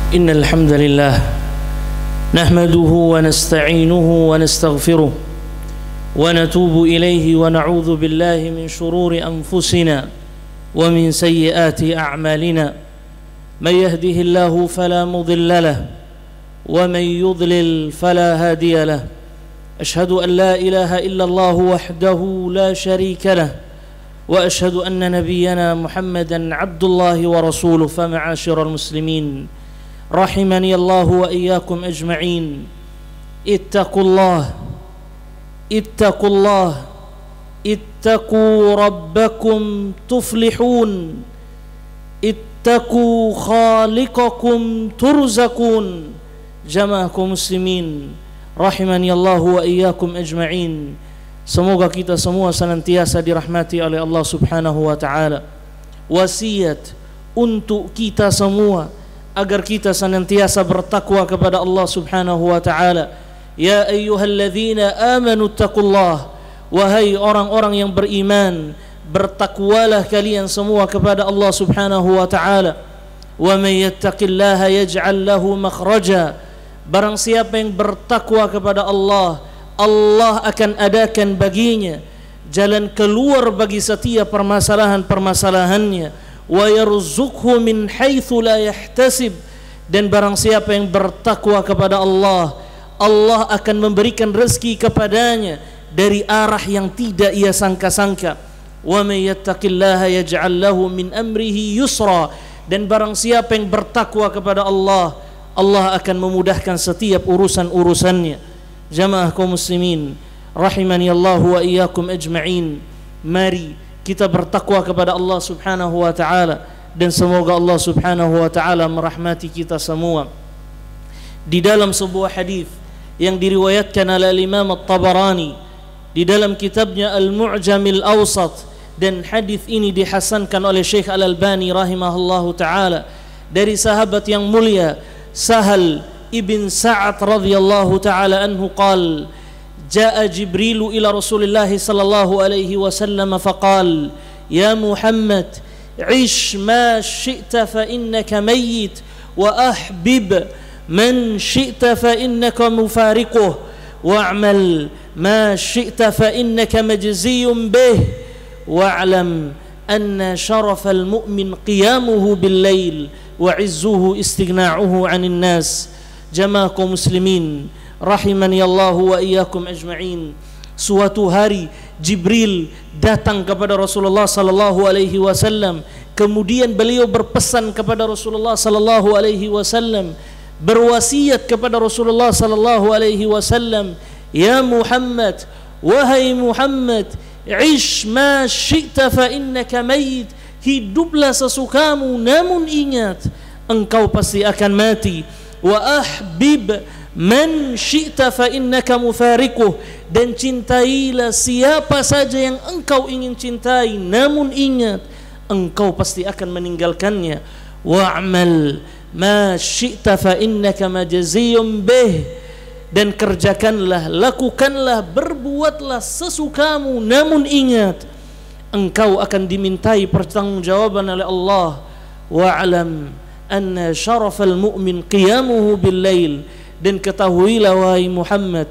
إن الحمد لله نحمده ونستعينه ونستغفره ونتوب إليه ونعوذ بالله من شرور أنفسنا ومن سيئات أعمالنا من يهده الله فلا مضل له ومن يضلل فلا هادي له أشهد أن لا إله إلا الله وحده لا شريك له وأشهد أن نبينا محمدا عبد الله ورسوله. فمعاشر المسلمين رحمني الله وإياكم أجمعين، اتقوا الله اتقوا الله اتقوا ربكم تفلحون، اتقوا خالقكم ترزقون. Jamaah kaum muslimin rahimani Allah wa iyyakum ajma'in. Semoga kita semua senantiasa dirahmati oleh Allah Subhanahu wa taala. Wasiat untuk kita semua agar kita senantiasa bertakwa kepada Allah Subhanahu wa taala. Ya ayyuhalladzina amanu taqullah, wahai orang-orang yang beriman, bertakwalah kalian semua kepada Allah Subhanahu wa taala. Wa may yattaqillaha yaj'al lahu makhraja, barang siapa yang bertakwa kepada Allah, Allah akan adakan baginya jalan keluar bagi setiap permasalahan-permasalahannya. Wa yarzuqhu min haitsu la yahtasib, dan barang siapa yang bertakwa kepada Allah, Allah akan memberikan rezeki kepadanya dari arah yang tidak ia sangka-sangka. Wa may yattaqillaha yaj'al lahu min amrihi yusra, dan barang siapa yang bertakwa kepada Allah, Allah akan memudahkan setiap urusan-urusannya. Jamaah kaum muslimin rahimani Allah wa iyyakum ajma'in. Mari kita bertakwa kepada Allah Subhanahu wa taala, dan semoga Allah Subhanahu wa taala merahmati kita semua. Di dalam sebuah hadis yang diriwayatkan oleh Imam At-Tabarani di dalam kitabnya Al-Mu'jamil Awsat, dan hadis ini dihasankan oleh Syekh Al-Albani rahimahullahu taala dari sahabat yang mulia Sahal ibn Sa'ad radhiyallahu taala anhu qala jaa Jibril ila Rasulillah sallallahu alaihi wasallam faqala ya Muhammad ish ma syi'ta fa innaka mayyit wa ahbib man syi'ta fa innaka mufariquh wa'mal ma syi'ta fa innaka majziyun bih wa'lam anna sharafal mu'min qiyamuhu bil lail wa 'izzuhu istighna'uhu 'anil nas. Jamaah kaum muslimin rahimani Allah wa iyyakum ajma'in. Suatu hari Jibril datang kepada Rasulullah sallallahu alaihi wasallam, kemudian beliau berpesan kepada Rasulullah sallallahu alaihi wasallam, berwasiat kepada Rasulullah sallallahu alaihi wasallam, ya Muhammad, wahai Muhammad, ish ma syi'ta fa innaka mayyit, hiduplah sesukamu namun ingat engkau pasti akan mati. Wa ahbib man syi'ta fa innaka mufariquh, dan cintailah siapa saja yang engkau ingin cintai namun ingat engkau pasti akan meninggalkannya. Wa'mal ma syi'ta fa innaka majziyun bih, dan kerjakanlah, lakukanlah, berbuatlah sesukamu namun ingat engkau akan dimintai pertanggungjawaban oleh Allah. Wa'lam anna syarafal mu'min qiyamuhu bil lail, dan ketahuilah wahai Muhammad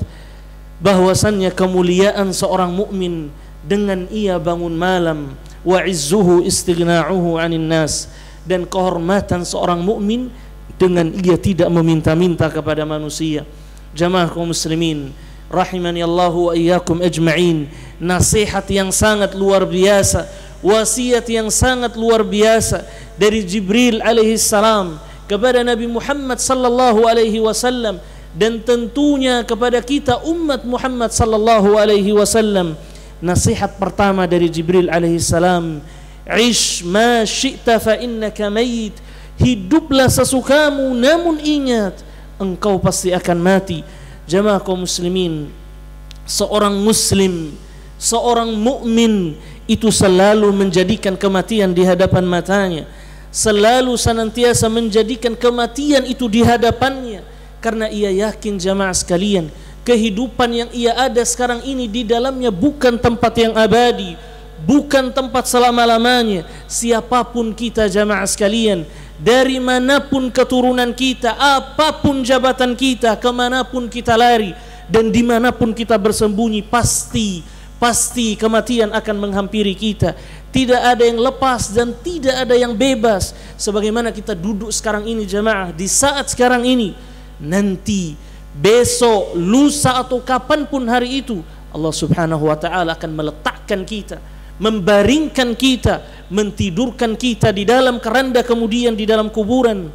bahwasannya kemuliaan seorang mukmin dengan ia bangun malam. Wa 'izzuhu istighna'uhu 'anil nas, dan kehormatan seorang mukmin dengan ia tidak meminta-minta kepada manusia. Jamaah kaum muslimin rahimani Allah wa iyyakum ajma'in. Nasihat yang sangat luar biasa, wasiat yang sangat luar biasa dari Jibril alaihi salam kepada Nabi Muhammad sallallahu alaihi wasallam, dan tentunya kepada kita umat Muhammad sallallahu alaihi wasallam. Nasihat pertama dari Jibril alaihi salam, ish ma syi'ta fa innaka mayyit, hiduplah sesukamu namun ingat engkau pasti akan mati. Jamaah kaum muslimin, seorang muslim, seorang mukmin itu selalu menjadikan kematian di hadapan matanya, selalu senantiasa menjadikan kematian itu di hadapannya, karena ia yakin jamaah sekalian, kehidupan yang ia ada sekarang ini di dalamnya bukan tempat yang abadi, bukan tempat selama-lamanya. Siapapun kita jamaah sekalian, dari manapun keturunan kita, apapun jabatan kita, kemanapun kita lari dan dimanapun kita bersembunyi, pasti kematian akan menghampiri kita. Tidak ada yang lepas dan tidak ada yang bebas. Sebagaimana kita duduk sekarang ini jamaah, di saat sekarang ini, nanti, besok, lusa atau kapanpun hari itu, Allah subhanahu wa ta'ala akan meletakkan kita, membaringkan kita, mentidurkan kita di dalam keranda, kemudian di dalam kuburan.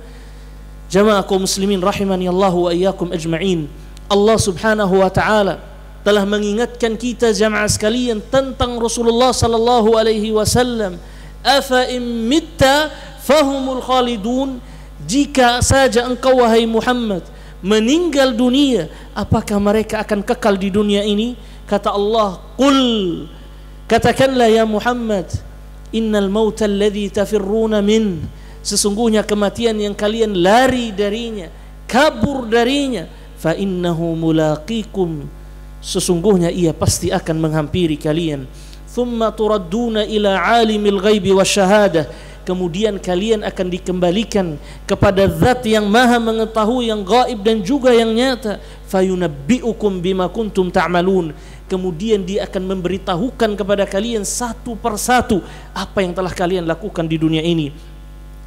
Jamaah kaum muslimin rahimani Allah wa iyyakum ajma'in. Allah subhanahu wa ta'ala telah mengingatkan kita jamaah sekalian tentang Rasulullah sallallahu alaihi wasallam. Afa in mitta fahumul khalidun, jika saja engkau wahai Muhammad meninggal dunia, apakah mereka akan kekal di dunia ini? Kata Allah, qul, katakanlah ya Muhammad, innal mauta alladhi tafirruna min, sesungguhnya kematian yang kalian lari darinya, kabur darinya, fa innahu mulaqikum, sesungguhnya ia pasti akan menghampiri kalian. Thumma turadduna ila alimil ghaibi wasyahadah, kemudian kalian akan dikembalikan kepada zat yang maha mengetahui yang gaib dan juga yang nyata. Fayunabbi'ukum bima kuntum ta'malun, kemudian dia akan memberitahukan kepada kalian satu persatu apa yang telah kalian lakukan di dunia ini.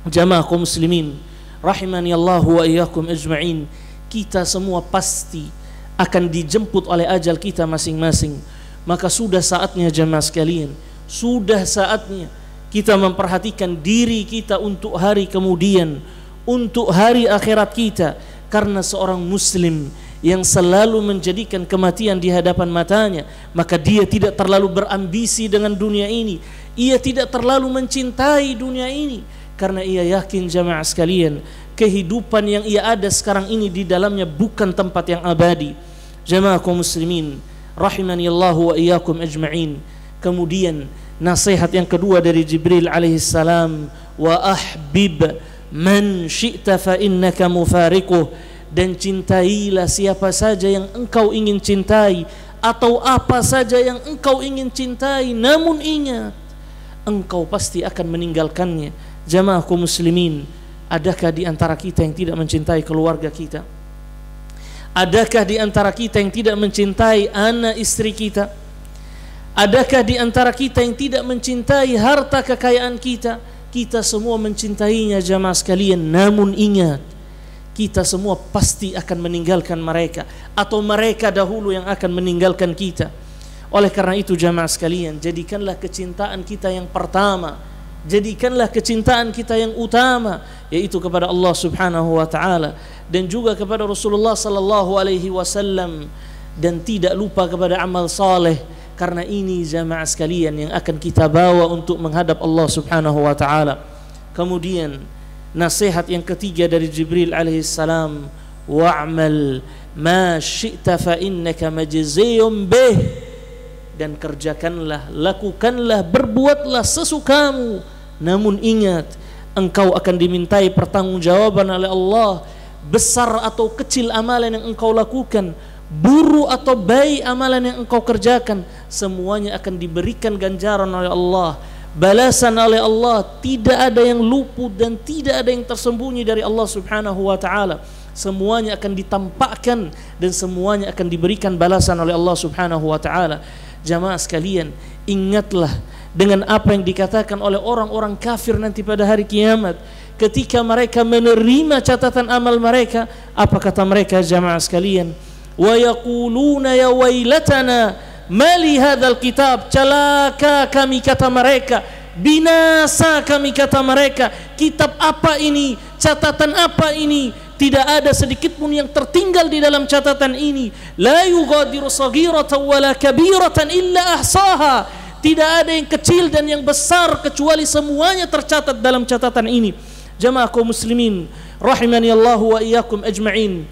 Jamaah kaum muslimin rahimani Allah wa iyyakum ajma'in, kita semua pasti akan dijemput oleh ajal kita masing-masing. Maka sudah saatnya jamaah sekalian, sudah saatnya kita memperhatikan diri kita untuk hari kemudian, untuk hari akhirat kita. Karena seorang muslim yang selalu menjadikan kematian di hadapan matanya, maka dia tidak terlalu berambisi dengan dunia ini, ia tidak terlalu mencintai dunia ini, karena ia yakin jamaah sekalian, kehidupan yang ia ada sekarang ini di dalamnya bukan tempat yang abadi. Jamaah kaum muslimin rahimani Allah wa iyyakum ajma'in. Kemudian nasihat yang kedua dari Jibril alaihi salam, wa ahbib man syi'ta fa innaka mufariquh, dan cintailah siapa saja yang engkau ingin cintai atau apa saja yang engkau ingin cintai, namun ingat engkau pasti akan meninggalkannya. Jamaah kaum muslimin, adakah di antara kita yang tidak mencintai keluarga kita? Adakah di antara kita yang tidak mencintai anak istri kita? Adakah di antara kita yang tidak mencintai harta kekayaan kita? Kita semua mencintainya jamaah sekalian, namun ingat, kita semua pasti akan meninggalkan mereka, atau mereka dahulu yang akan meninggalkan kita. Oleh karena itu jamaah sekalian, jadikanlah kecintaan kita yang pertama, jadikanlah kecintaan kita yang utama, yaitu kepada Allah subhanahu wa ta'ala dan juga kepada Rasulullah sallallahu alaihi wasallam, dan tidak lupa kepada amal saleh, karena ini jamaah sekalian yang akan kita bawa untuk menghadap Allah subhanahu wa ta'ala. Kemudian nasihat yang ketiga dari Jibril alaihi salam, wa'mal ma syi'ta fa innaka majziyun bih, dan kerjakanlah, lakukanlah, berbuatlah sesukamu, namun ingat engkau akan dimintai pertanggungjawaban oleh Allah. Besar atau kecil amalan yang engkau lakukan, buruk atau baik amalan yang engkau kerjakan, semuanya akan diberikan ganjaran oleh Allah, balasan oleh Allah. Tidak ada yang luput dan tidak ada yang tersembunyi dari Allah subhanahu wa ta'ala. Semuanya akan ditampakkan dan semuanya akan diberikan balasan oleh Allah subhanahu wa ta'ala. Jamaah sekalian, ingatlah dengan apa yang dikatakan oleh orang-orang kafir nanti pada hari kiamat. Ketika mereka menerima catatan amal mereka, apa kata mereka jamaah sekalian? Wa yaquluna ya wailatana ma li hadzal kitab, celaka kami kata mereka, binasa kami kata mereka, kitab apa ini, catatan apa ini? Tidak ada sedikit pun yang tertinggal di dalam catatan ini. La yughadiru saghiratan wala kabiratan illa ahsaha, tidak ada yang kecil dan yang besar kecuali semuanya tercatat dalam catatan ini. Jamaah kaum muslimin rahimani Allah wa iyyakum ajma'in.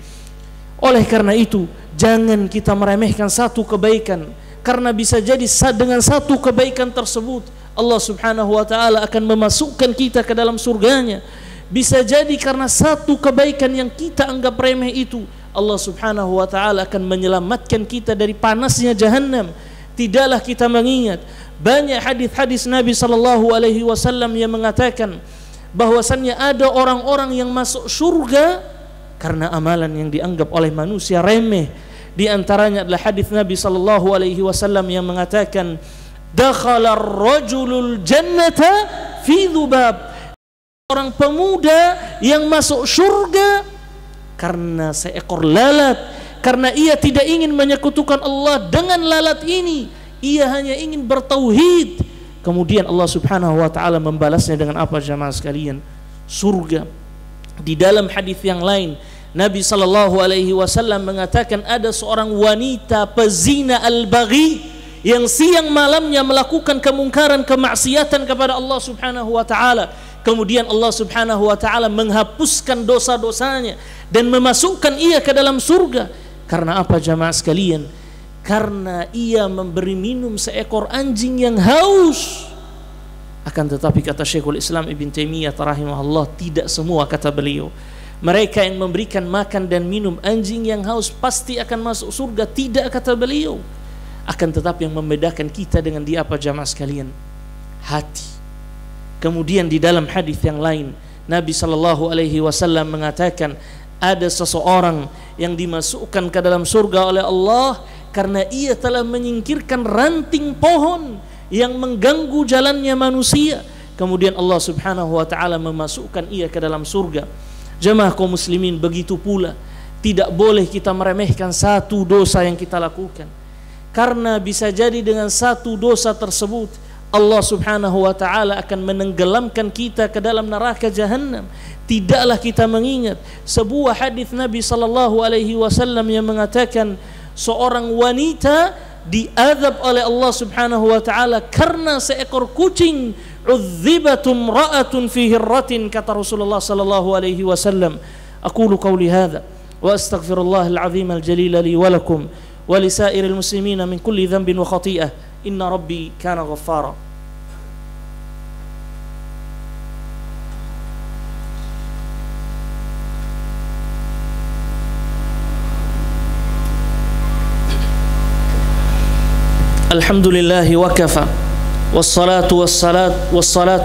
Oleh karena itu, jangan kita meremehkan satu kebaikan, karena bisa jadi dengan satu kebaikan tersebut Allah subhanahu wa ta'ala akan memasukkan kita ke dalam surganya. Bisa jadi karena satu kebaikan yang kita anggap remeh itu, Allah subhanahu wa ta'ala akan menyelamatkan kita dari panasnya jahannam. Tidaklah kita mengingat banyak hadis-hadis Nabi sallallahu alaihi wasallam yang mengatakan bahwasannya ada orang-orang yang masuk surga karena amalan yang dianggap oleh manusia remeh. Di antaranya adalah hadis Nabi sallallahu alaihi wasallam yang mengatakan, dakhala ar-rajulul jannata fi dhubab. Orang pemuda yang masuk surga karena seekor lalat, karena ia tidak ingin menyekutukan Allah dengan lalat ini, ia hanya ingin bertauhid. Kemudian Allah Subhanahu wa taala membalasnya dengan apa jamaah sekalian? Surga. Di dalam hadis yang lain Nabi sallallahu alaihi wasallam mengatakan ada seorang wanita pezina al-baghi yang siang malamnya melakukan kemungkaran, kemaksiatan kepada Allah Subhanahu wa taala. Kemudian Allah Subhanahu wa taala menghapuskan dosa-dosanya dan memasukkan ia ke dalam surga. Karena apa jamaah sekalian? Karena ia memberi minum seekor anjing yang haus. Akan tetapi kata Syekhul Islam Ibn Taimiyah rahimahullah, tidak semua, kata beliau. Mereka yang memberikan makan dan minum anjing yang haus pasti akan masuk surga, tidak, kata beliau. Akan tetapi yang membedakan kita dengan dia apa jamaah sekalian? Hati. Kemudian di dalam hadis yang lain Nabi sallallahu alaihi wasallam mengatakan ada seseorang yang dimasukkan ke dalam surga oleh Allah karena ia telah menyingkirkan ranting pohon yang mengganggu jalannya manusia. Kemudian Allah Subhanahu wa taala memasukkan ia ke dalam surga. Jemaah kaum muslimin, begitu pula tidak boleh kita meremehkan satu dosa yang kita lakukan, karena bisa jadi dengan satu dosa tersebut Allah Subhanahu wa taala akan menenggelamkan kita ke dalam neraka jahanam. Tidaklah kita mengingat sebuah hadis Nabi sallallahu alaihi wasallam yang mengatakan seorang wanita diazab oleh Allah Subhanahu wa taala karena seekor kucing. Udzibatum ra'atun fi hirratin, kata Rasulullah sallallahu alaihi wasallam. Aqulu qawli hadza wa astaghfirullah al-azim al-jalil li wa lakum wa li sa'iril muslimin min kulli dhanbin wa khati'ah. Inna rabbi kana ghaffara. Alhamdulillah wa kafa wassalatu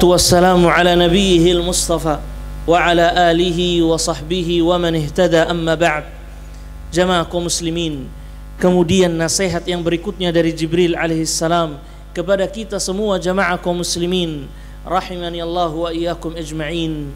wassalamu ala nabiyihil mustafa wa ala alihi wa sahbihi wa man ihtada, amma ba'd. Jamaah kaum muslimin, kemudian nasihat yang berikutnya dari Jibril alaihissalam kepada kita semua jamaah kaum muslimin rahimani Allah wa iyyakum ajma'in.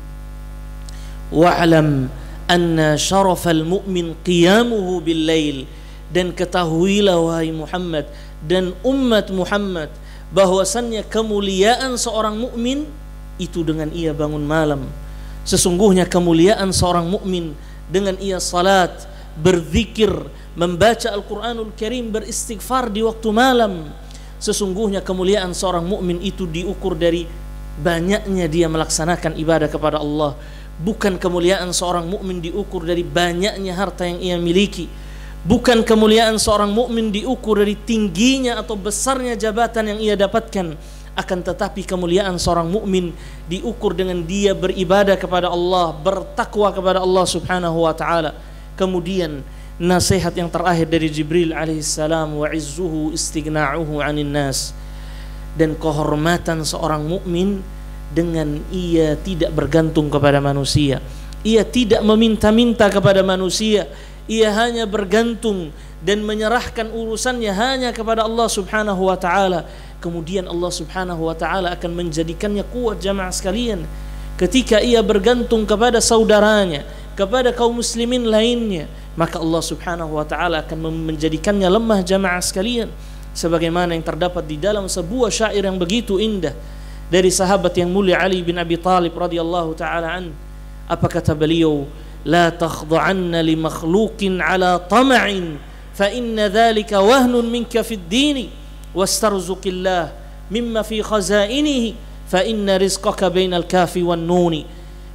Wa'lam anna syarafal mu'min qiyamuhu bil lail, dan ketahuilah wahai Muhammad dan umat Muhammad bahwasannya kemuliaan seorang mukmin itu dengan ia bangun malam. Sesungguhnya kemuliaan seorang mukmin dengan ia salat, berzikir, membaca Al-Qur'anul Karim, beristighfar di waktu malam. Sesungguhnya kemuliaan seorang mukmin itu diukur dari banyaknya dia melaksanakan ibadah kepada Allah. Bukan kemuliaan seorang mukmin diukur dari banyaknya harta yang ia miliki. Bukan kemuliaan seorang mukmin diukur dari tingginya atau besarnya jabatan yang ia dapatkan. Akan tetapi kemuliaan seorang mukmin diukur dengan dia beribadah kepada Allah, bertakwa kepada Allah Subhanahu wa taala. Kemudian nasihat yang terakhir dari Jibril alaihissalam, wa izzuhu istighna'uhu 'anil nas, dan kehormatan seorang mukmin dengan ia tidak bergantung kepada manusia. Ia tidak meminta-minta kepada manusia. Ia hanya bergantung dan menyerahkan urusannya hanya kepada Allah Subhanahu wa taala. Kemudian Allah Subhanahu wa taala akan menjadikannya kuat jamaah sekalian. Ketika ia bergantung kepada saudaranya, kepada kaum muslimin lainnya, maka Allah Subhanahu wa taala akan menjadikannya lemah jamaah sekalian. Sebagaimana yang terdapat di dalam sebuah syair yang begitu indah dari sahabat yang mulia Ali bin Abi Thalib radhiyallahu taala an. Apa kata beliau? لا تخضعن لمخلوق على طمع فإن ذلك وهن منك في الدين واسترزق الله مما في خزائنه فإن رزقك بين الكاف والنون.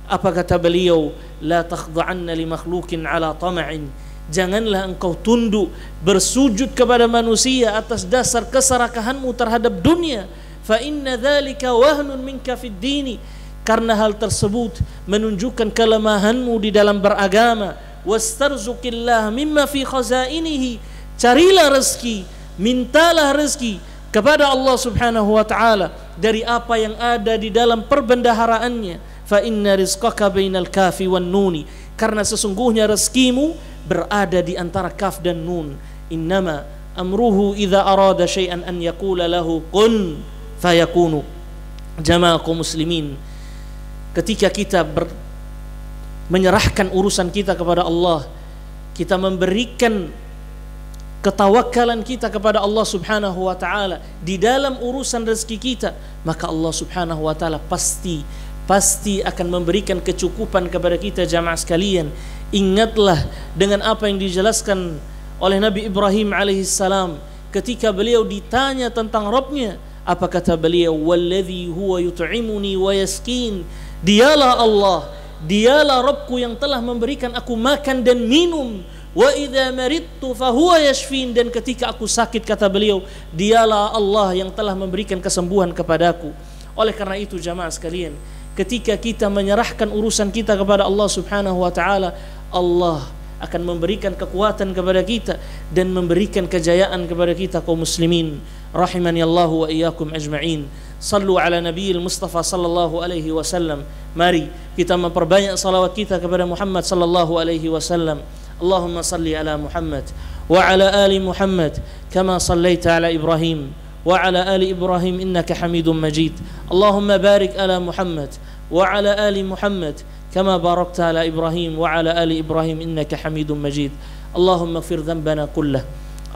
Apa kata beliau? لا تخضعن لمخلوق على طمع, janganlah engkau tunduk bersujud kepada manusia atas dasar keserakahanmu terhadap dunia. فإن ذلك وهن منك في الدين, karena hal tersebut menunjukkan kelemahanmu di dalam beragama. Wastarzuqillah mimma fi khazainihi, carilah rezeki, mintalah rezeki kepada Allah Subhanahu wa taala dari apa yang ada di dalam perbendaharaannya. fa inna rizqaka bainal kafi wan nuni, karena sesungguhnya rezekimu berada di antara kaf dan nun. Innama amruhu idza arada syai'an an yaqula lahu kun fayakunu. Jamaah kaum muslimin, ketika kita menyerahkan urusan kita kepada Allah, kita memberikan ketawakalan kita kepada Allah Subhanahu wa taala di dalam urusan rezeki kita, maka Allah Subhanahu wa taala pasti akan memberikan kecukupan kepada kita. Jamaah sekalian, ingatlah dengan apa yang dijelaskan oleh Nabi Ibrahim alaihissalam ketika beliau ditanya tentang Rabbnya. Apa kata beliau? Walladzi huwa yut'imuni wa yasqin. Dialah Allah, dialah Rabbku yang telah memberikan aku makan dan minum. Wa idza maridtu fahuwa yashfin, dan ketika aku sakit, kata beliau, dialah Allah yang telah memberikan kesembuhan kepadaku. Oleh karena itu jamaah sekalian, ketika kita menyerahkan urusan kita kepada Allah Subhanahu wa taala, Allah akan memberikan kekuatan kepada kita dan memberikan kejayaan kepada kita kaum muslimin. Rahimani Allah wa iyyakum ajma'in. Sallu ala nabiyil Mustafa sallallahu alaihi wasallam. Mari kita memperbanyak salawat kita kepada Muhammad sallallahu alaihi wasallam. Allahumma salli ala Muhammad wa ala ali Muhammad kama sallaita ala Ibrahim wa ala ali Ibrahim innaka Hamidum Majid. Allahumma barik ala Muhammad wa ala ali Muhammad كما باركت على إبراهيم وعلى آل إبراهيم إنك حميد مجيد. اللهم اغفر ذنبنا كله،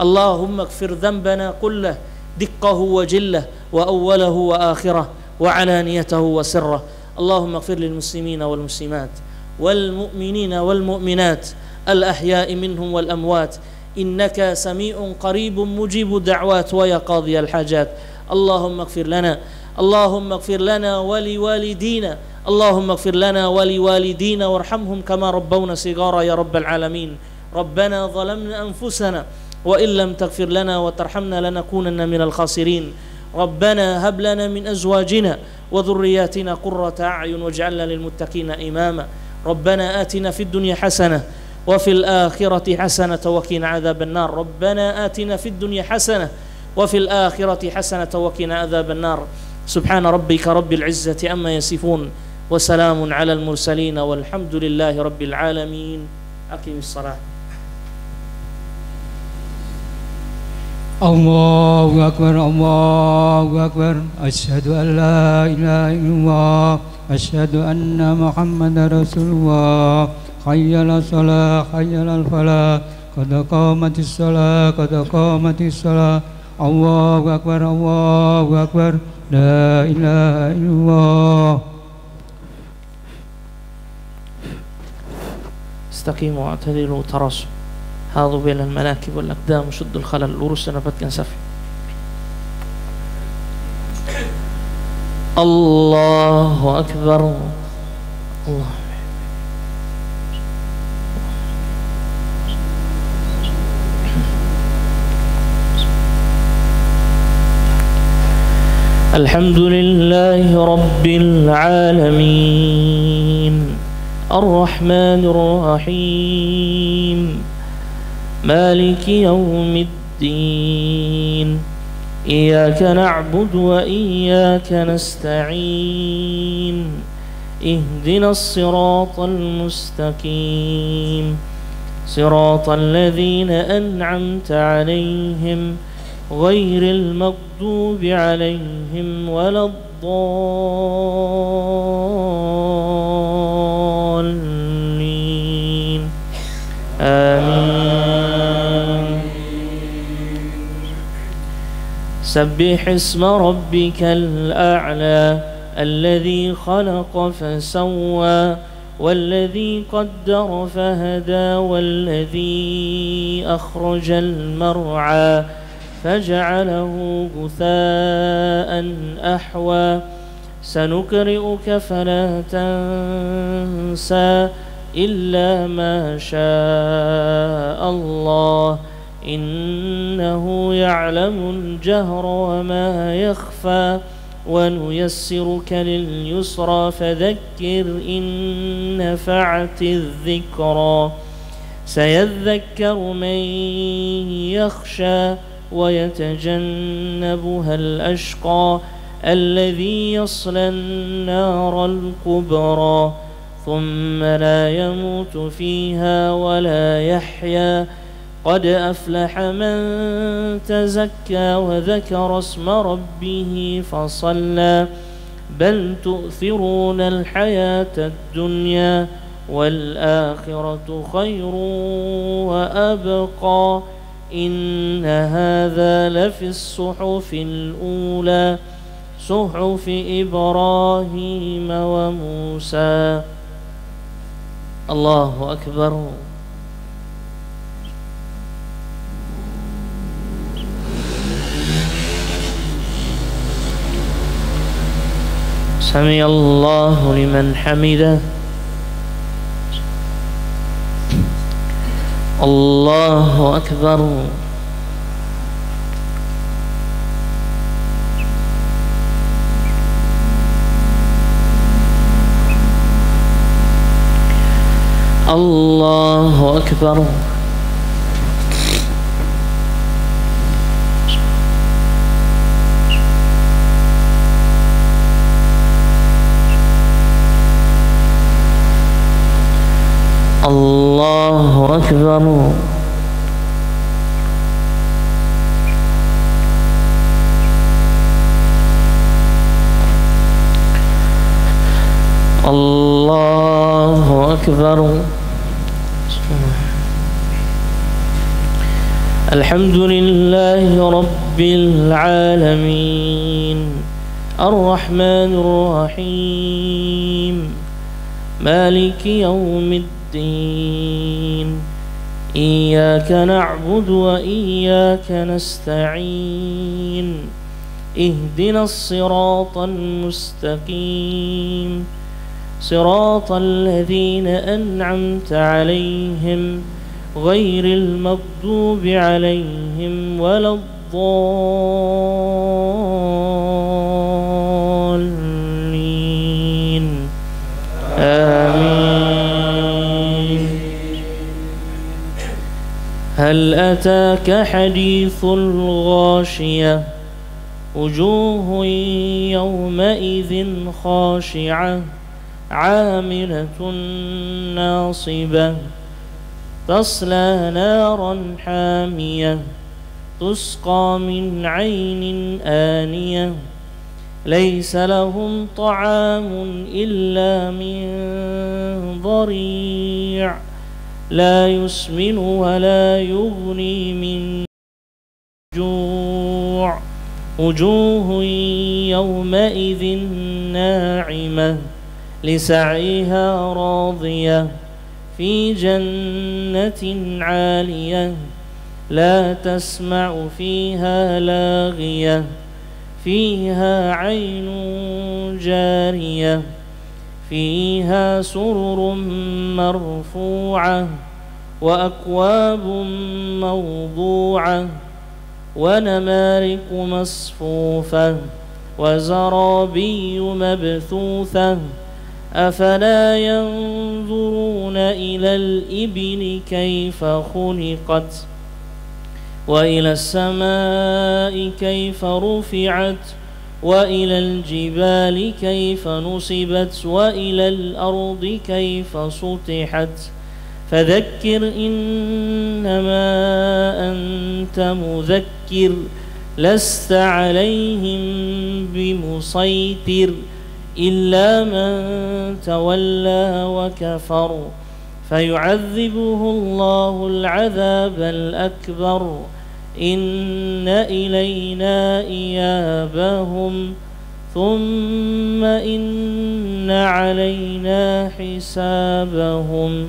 اللهم اغفر ذنبنا كله، دقه وجله وأوله وآخره وعلانيته وسره. اللهم اغفر للمسلمين والمسلمات والمؤمنين والمؤمنات الأحياء منهم والأموات، إنك سميع قريب مجيب الدعوات ويا قاضي الحاجات. اللهم اغفر لنا، اللهم اغفر لنا ولوالدينا، اللهم اغفر لنا ولوالدينا وارحمهم كما ربونا صغارا يا رب العالمين. ربنا ظلمنا أنفسنا وإن لم تغفر لنا وترحمنا لنكونن من الخاسرين. ربنا هب لنا من أزواجنا وذرياتنا قرة أعين واجعلنا للمتقين إماما. ربنا آتنا في الدنيا حسنة وفي الآخرة حسنة وقنا عذاب النار. ربنا آتنا في الدنيا حسنة وفي الآخرة حسنة وقنا عذاب النار. سبحان ربك رب العزة عما يصفون وسلام على المرسلين والحمد لله رب العالمين. أقم الصلاة. الله أكبر الله أكبر. أشهد أن لا إله إلا الله، أشهد أن محمدا رسول الله. حي على الصلاة حي على الفلاح، قد قامت الصلاة قد قامت الصلاة. الله أكبر الله أكبر. لا إله إلا الله. استقيموا واعتدلوا وتراصوا، حاذوا بين المناكب والأقدام وشدوا الخلل. lurus dan rapatkan saf. Allahu Akbar. Allah. الحمد لله رب العالمين الرحمن الرحيم مالك يوم الدين إياك نعبد وإياك نستعين اهدنا الصراط المستقيم صراط الذين أنعمت عليهم غير المغضوب عليهم ولا الضالين آمين. سبح اسم ربك الأعلى الذي خلق فسوى والذي قدر فهدى والذي أخرج المرعى فجعله غثاء أحوى سنقرئك فلا تنسى إلا ما شاء الله إنه يعلم الجهر وما يخفى ونيسرك لليسرى فذكر إن نفعت الذكرى سيذكر من يخشى ويتجنبها الأشقى الذي يصلى النار الكبرى ثم لا يموت فيها ولا يحيا قد أفلح من تزكى وذكر اسم ربه فصلى بل تؤثرون الحياة الدنيا والآخرة خير وأبقى إن هذا لفي الصحف الأولى صحف إبراهيم وموسى. الله أكبر. سمع الله لمن حمده. الله أكبر. الله أكبر. الله أكبر. الله أكبر. الحمد لله رب العالمين الرحمن الرحيم مالك يوم الدين إياك نعبد وإياك نستعين اهدنا الصراط المستقيم صراط الذين أنعمت عليهم غير المغضوب عليهم ولا الضالين آمين. هل أتاك حديث الغاشية وجوه يومئذ خاشعة عاملة ناصبة تصلى نارا حامية تسقى من عين آنية ليس لهم طعام إلا من ضريع لا يسمن ولا يغني من جوع وجوه يومئذ ناعمة لسعيها راضية في جنة عالية لا تسمع فيها لاغية فيها عين جارية فيها سرر مرفوعة وأكواب موضوعة ونمارق مصفوفة وزرابي مبثوثة أفلا ينظرون إلى الإبل كيف خلقت وإلى السماء كيف رفعت وإلى الجبال كيف نصبت وإلى الأرض كيف سطحت فذكر إنما أنت مذكر لست عليهم بمسيطر إلا من تولى وكفر فيعذبه الله العذاب الأكبر إن إلينا إيابهم ثم إن علينا حسابهم.